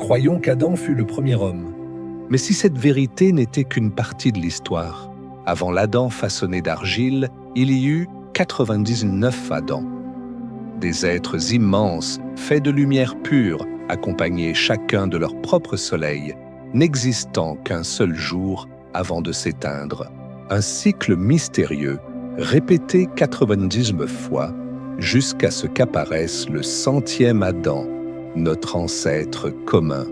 croyons qu'Adam fut le premier homme. Mais si cette vérité n'était qu'une partie de l'histoire, avant l'Adam façonné d'argile, il y eut 99 Adams. Des êtres immenses, faits de lumière pure, accompagnés chacun de leur propre soleil, n'existant qu'un seul jour avant de s'éteindre. Un cycle mystérieux, répété 99 fois, jusqu'à ce qu'apparaisse le 100e Adam, notre ancêtre commun.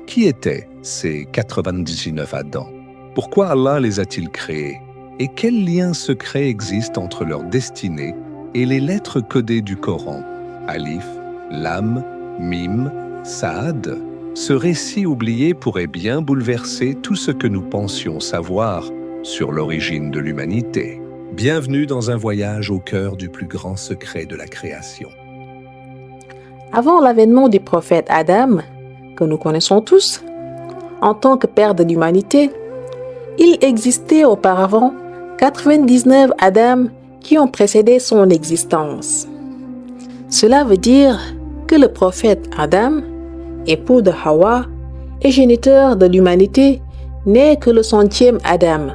Qui étaient ces 99 Adams? Pourquoi Allah les a-t-il créés? Et quel lien secret existe entre leur destinée et les lettres codées du Coran? Alif, Lam, Mim, Saad. Ce récit oublié pourrait bien bouleverser tout ce que nous pensions savoir sur l'origine de l'humanité. Bienvenue dans un voyage au cœur du plus grand secret de la création. Avant l'avènement du prophète Adam, que nous connaissons tous, en tant que père de l'humanité, il existait auparavant 99 Adam qui ont précédé son existence. Cela veut dire que le prophète Adam, époux de Hawa et géniteur de l'humanité, n'est que le 100e Adam.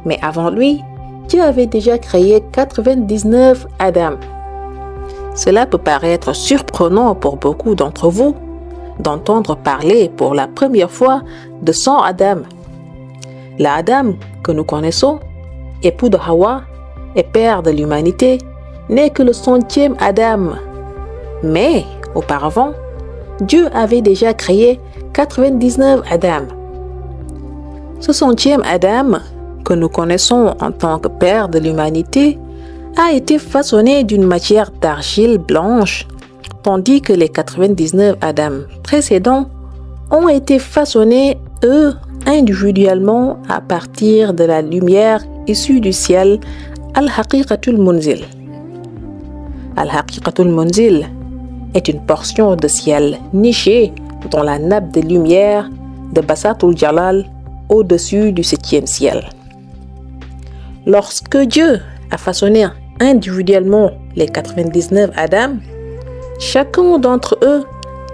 Mais avant lui, Dieu avait déjà créé 99 Adam. Cela peut paraître surprenant pour beaucoup d'entre vous d'entendre parler pour la première fois de 100 Adam. La Adam que nous connaissons, époux de Hawa et père de l'humanité, n'est que le 100e Adam. Mais auparavant, Dieu avait déjà créé 99 Adam. Ce 100e Adam, que nous connaissons en tant que père de l'humanité, a été façonné d'une matière d'argile blanche, tandis que les 99 Adam précédents ont été façonnés, eux, individuellement à partir de la lumière issue du ciel, Al-Haqiqatul Munzil. Al-Haqiqatul Munzil est une portion de ciel nichée dans la nappe de lumière de Basatul Jalal au-dessus du 7e ciel. Lorsque Dieu a façonné individuellement les 99 Adam, chacun d'entre eux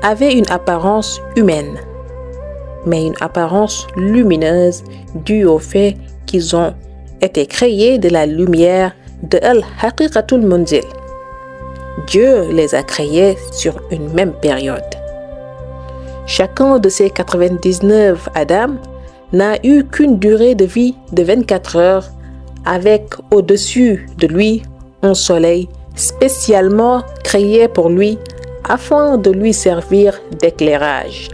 avait une apparence humaine, mais une apparence lumineuse due au fait qu'ils ont été créés de la lumière de Al-Haqiqatul Munzil. Dieu les a créés sur une même période. Chacun de ces 99 Adam n'a eu qu'une durée de vie de 24 heures, avec au-dessus de lui un soleil spécialement créé pour lui afin de lui servir d'éclairage.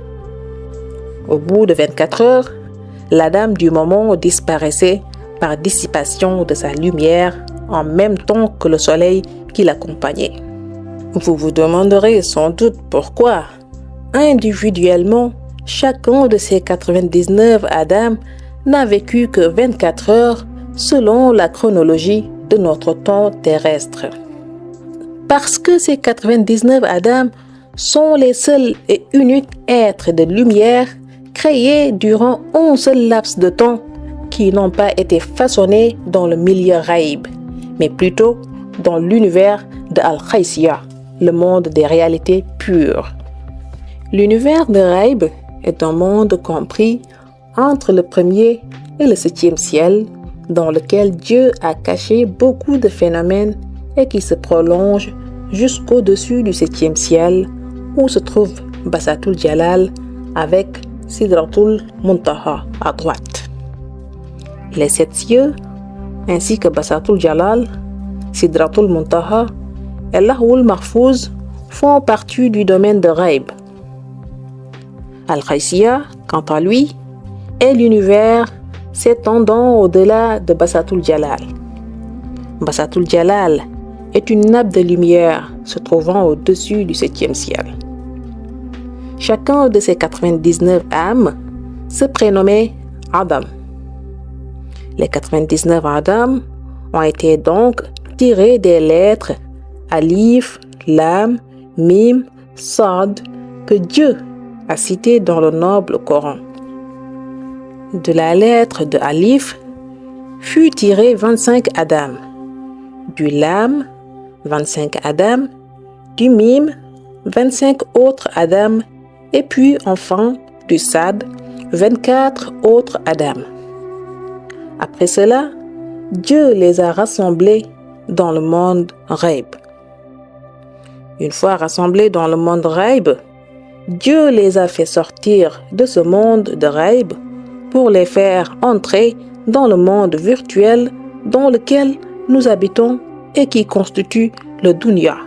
Au bout de 24 heures, l'Adam du moment disparaissait par dissipation de sa lumière en même temps que le soleil qui l'accompagnait. Vous vous demanderez sans doute pourquoi, individuellement, chacun de ces 99 Adam n'a vécu que 24 heures selon la chronologie de notre temps terrestre. Parce que ces 99 Adam sont les seuls et uniques êtres de lumière créés durant un seul laps de temps qui n'ont pas été façonnés dans le milieu Ghaib, mais plutôt dans l'univers de Al-Khaysiyah, le monde des réalités pures. L'univers de Ghaib est un monde compris entre le 1er et le 7e ciel, dans lequel Dieu a caché beaucoup de phénomènes et qui se prolonge jusqu'au-dessus du 7e ciel, où se trouve Basatul Jalal avec Sidratul Muntaha à droite. Les 7 cieux, ainsi que Basatul Jalal, Sidratul Muntaha et Lahul Mahfouz font partie du domaine de Ghaib. Al-Khaysiyah, quant à lui, est l'univers s'étendant au-delà de Basatul Jalal. Basatul Jalal est une nappe de lumière se trouvant au-dessus du 7e ciel. Chacun de ces 99 âmes se prénommait Adam. Les 99 Adam ont été donc tirés des lettres Alif, Lam, Mim, Sad que Dieu a citées dans le noble Coran. De la lettre de Alif fut tiré 25 Adam, du Lam 25 Adam, du Mim 25 autres Adam et puis enfin du Sad, 24 autres Adam. Après cela, Dieu les a rassemblés dans le monde Ghaib. Une fois rassemblés dans le monde Ghaib, Dieu les a fait sortir de ce monde de Ghaib pour les faire entrer dans le monde virtuel dans lequel nous habitons et qui constitue le Dunya.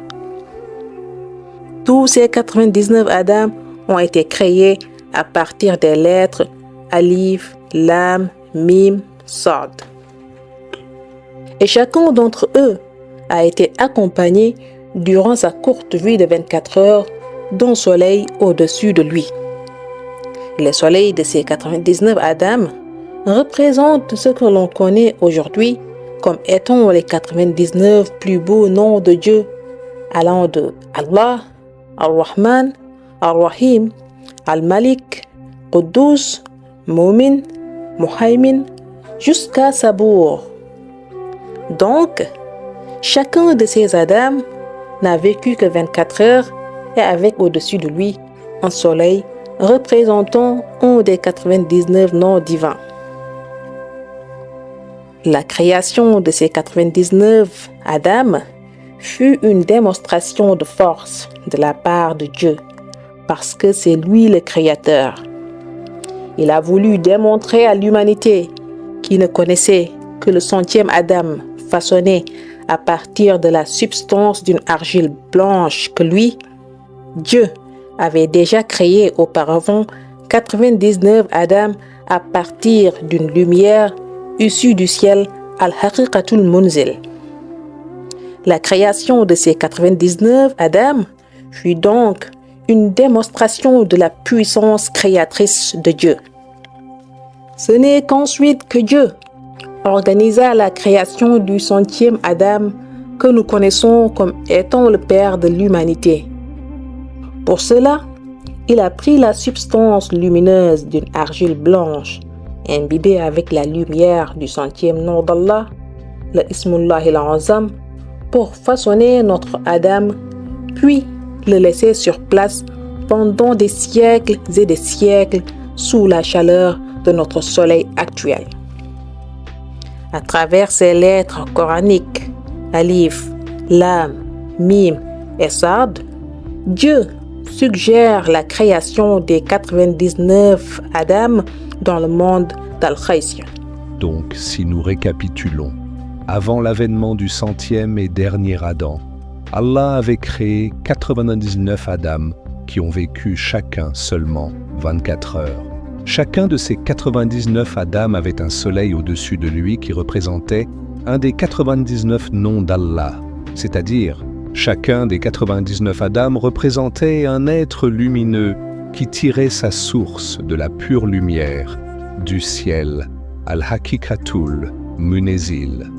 Tous ces 99 Adam ont été créés à partir des lettres Alif, Lam, Mim, Sad. Et chacun d'entre eux a été accompagné durant sa courte vie de 24 heures d'un soleil au-dessus de lui. Les soleils de ces 99 Adam représentent ce que l'on connaît aujourd'hui comme étant les 99 plus beaux noms de Dieu, allant de Allah, Ar-Rahman, Ar-Rahim, Al-Malik, Quddus, Mu'min, Muhaymin, jusqu'à Sabour. Donc, chacun de ces Adam n'a vécu que 24 heures et avec au-dessus de lui un soleil représentant un des 99 noms divins. La création de ces 99 Adam fut une démonstration de force de la part de Dieu, parce que c'est lui le Créateur. Il a voulu démontrer à l'humanité qui ne connaissait que le 100e Adam façonné à partir de la substance d'une argile blanche que lui, Dieu, avait déjà créé auparavant 99 Adam à partir d'une lumière issue du ciel Al-Haqiqatul Munzil. La création de ces 99 Adam fut donc une démonstration de la puissance créatrice de Dieu. Ce n'est qu'ensuite que Dieu organisa la création du 100e Adam que nous connaissons comme étant le Père de l'humanité. Pour cela, il a pris la substance lumineuse d'une argile blanche, imbibée avec la lumière du 100e nom d'Allah, le Ismullah al-Azam, pour façonner notre Adam, puis le laisser sur place pendant des siècles et des siècles sous la chaleur de notre soleil actuel. À travers ces lettres coraniques, Alif, Lam, Mim et Sad, Dieu suggère la création des 99 Adam dans le monde d'Al-Khaysiyya. Donc, si nous récapitulons, avant l'avènement du 100e et dernier Adam, Allah avait créé 99 Adam qui ont vécu chacun seulement 24 heures. Chacun de ces 99 Adam avait un soleil au-dessus de lui qui représentait un des 99 noms d'Allah, c'est-à-dire chacun des 99 Adam représentait un être lumineux qui tirait sa source de la pure lumière du ciel, Al-Haqiqatul Munzil.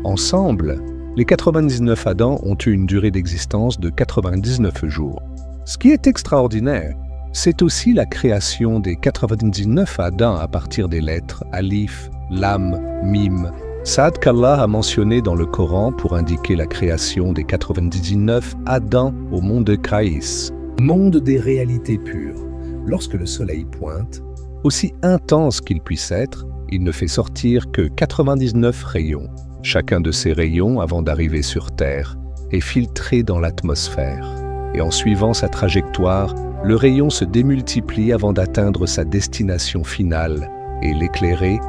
Ensemble, les 99 Adam ont eu une durée d'existence de 99 jours. Ce qui est extraordinaire, c'est aussi la création des 99 Adam à partir des lettres Alif, Lam, Mim, Sad qu'Allah a mentionné dans le Coran pour indiquer la création des 99 Adam au monde de Kraïs. Monde des réalités pures. Lorsque le soleil pointe, Aussi intense qu'il puisse être, il ne fait sortir que 99 rayons. Chacun de ces rayons, avant d'arriver sur Terre, est filtré dans l'atmosphère. Et en suivant sa trajectoire, le rayon se démultiplie avant d'atteindre sa destination finale. Et l'éclairé,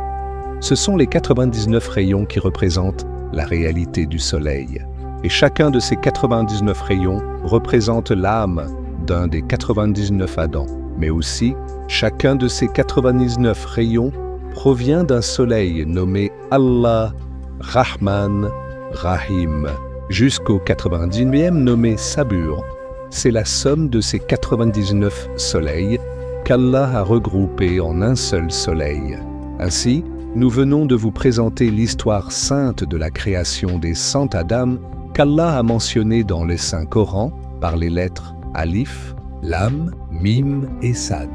ce sont les 99 rayons qui représentent la réalité du soleil. Et chacun de ces 99 rayons représente l'âme d'un des 99 Adam. Mais aussi, chacun de ces 99 rayons provient d'un soleil nommé Allah, Rahman, Rahim, jusqu'au 99e nommé Sabur. C'est la somme de ces 99 soleils qu'Allah a regroupés en un seul soleil. Ainsi, nous venons de vous présenter l'histoire sainte de la création des 100 Adam qu'Allah a mentionné dans le Saint-Coran par les lettres Alif, Lam, Mim et Sad.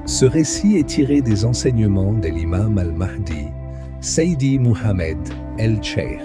Ce récit est tiré des enseignements de l'imam al-Mahdi, Seydi Mohammed el-Cheikh.